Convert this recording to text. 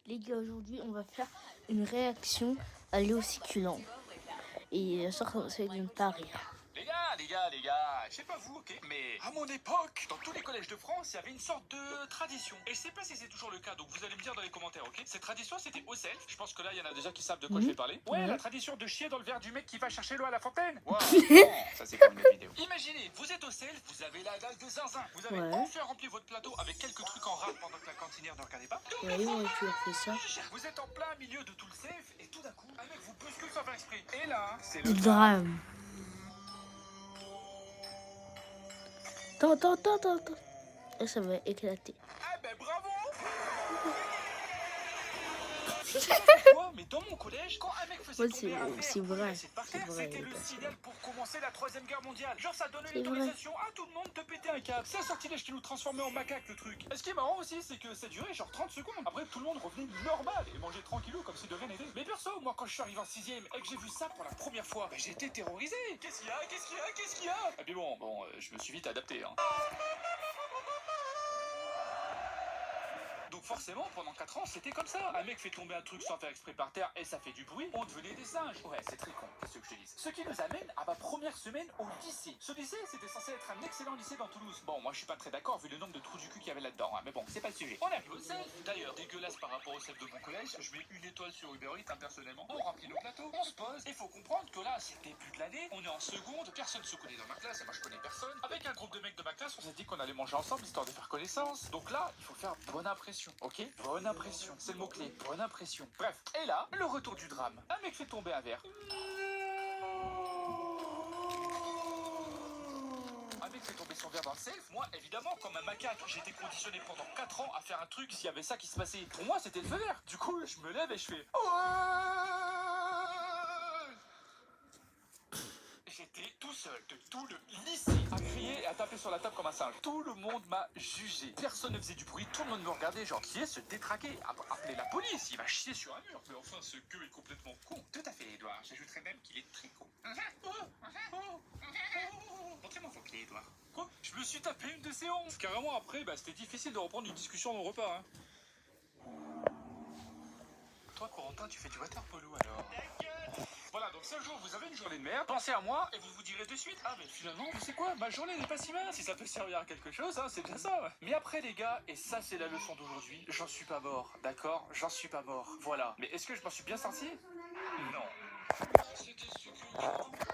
Les gars, aujourd'hui, on va faire une réaction à Léo Succulent. Et ça de ne pas rire. Les gars, je sais pas vous, ok, mais à mon époque, dans tous les collèges de France, il y avait une sorte de tradition. Et je sais pas si c'est toujours le cas, donc vous allez me dire dans les commentaires, ok. Cette tradition, c'était au self. Je pense que là, il y en a déjà qui savent de quoi je vais parler. Ouais, la tradition de chier dans le verre du mec qui va chercher l'eau à la fontaine. Wow, ça c'est comme une vidéo. Imaginez, vous êtes au self, vous avez la dalle de zinzin. Vous avez enfin rempli votre plateau avec quelques trucs en rap pendant que la cantinière ne regardait pas. Ouais, ils ont fait ça. Vous êtes en plein milieu de tout le self, et tout d'un coup, un mec vous bouscule sans faire exprès. Et là, c'est Le le drame. Attends. Et ça va éclater. Ah ben bravo. Quoi, mais dans mon collège, quand un mec faisait tomber un verre, c'est vrai. c'était le signal pour commencer la 3e guerre mondiale. Genre ça donnait l'autorisation à tout le monde de péter un câble. C'est un sortilège qui nous transformait en macaque le truc. Et ce qui est marrant aussi, c'est que ça durait genre 30 secondes. Après tout le monde revenait normal et mangeait tranquillou comme si de rien n'était. Mais perso, moi quand je suis arrivé en 6ème et que j'ai vu ça pour la première fois, bah, j'étais terrorisé. Qu'est-ce qu'il y a Et puis bon, je me suis vite adapté hein. Donc forcément, pendant 4 ans, c'était comme ça. Un mec fait tomber un truc sans faire exprès par terre et ça fait du bruit, on devenait des singes. Ouais, c'est très con, c'est ce que je te dis. Ce qui nous amène à ma première semaine au lycée. Ce lycée, c'était censé être un excellent lycée dans Toulouse. Bon, moi je suis pas très d'accord vu le nombre de trous du cul qu'il y avait là-dedans, hein. Mais bon, c'est pas le sujet. On arrive au self. D'ailleurs, dégueulasse par rapport au self de mon collège. Je mets une étoile sur Uber Eats, personnellement. On remplit nos plateaux, on se pose. Il faut comprendre que là, c'est le début de l'année. On est en seconde, personne se connaît dans ma classe et moi je connais personne. Avec un groupe de mecs de ma classe, on s'est dit qu'on allait manger ensemble histoire de faire connaissance. Donc là, il faut faire bonne impression, ok? Bonne impression, c'est le mot-clé, bonne impression. Bref, et là, le retour du drame. Un mec fait tomber un verre. Un mec fait tomber son verre dans le self. Moi, évidemment, comme un macaque, j'ai été conditionné pendant 4 ans à faire un truc s'il y avait ça qui se passait. Pour moi, c'était le feu vert. Du coup, je me lève et je fais... J'étais tout seul de tout le lycée à crier et à taper sur la table comme un singe. Tout le monde m'a jugé. Personne ne faisait du bruit. Tout le monde me regardait genre qui est ce détraqué. Appelez la police, il va chier sur un mur. Mais enfin, ce gueux est complètement con. Tout à fait, Edouard. J'ajouterais même qu'il est très con. Montrez-moi vos clés, Edouard. Quoi? Je me suis tapé une de ces 11. Carrément après, c'était difficile de reprendre une discussion au repas. Hein. Toi, Corentin, tu fais du water polo alors. Voilà, donc ce jour, vous avez une journée de merde, pensez à moi et vous vous direz de suite, ah mais finalement, tu sais quoi, ma journée n'est pas si mal, si ça peut servir à quelque chose, hein, c'est bien ça. Mais après les gars, et ça c'est la leçon d'aujourd'hui, j'en suis pas mort, d'accord? J'en suis pas mort, voilà. Mais est-ce que je m'en suis bien sorti? Non. C'était ce que...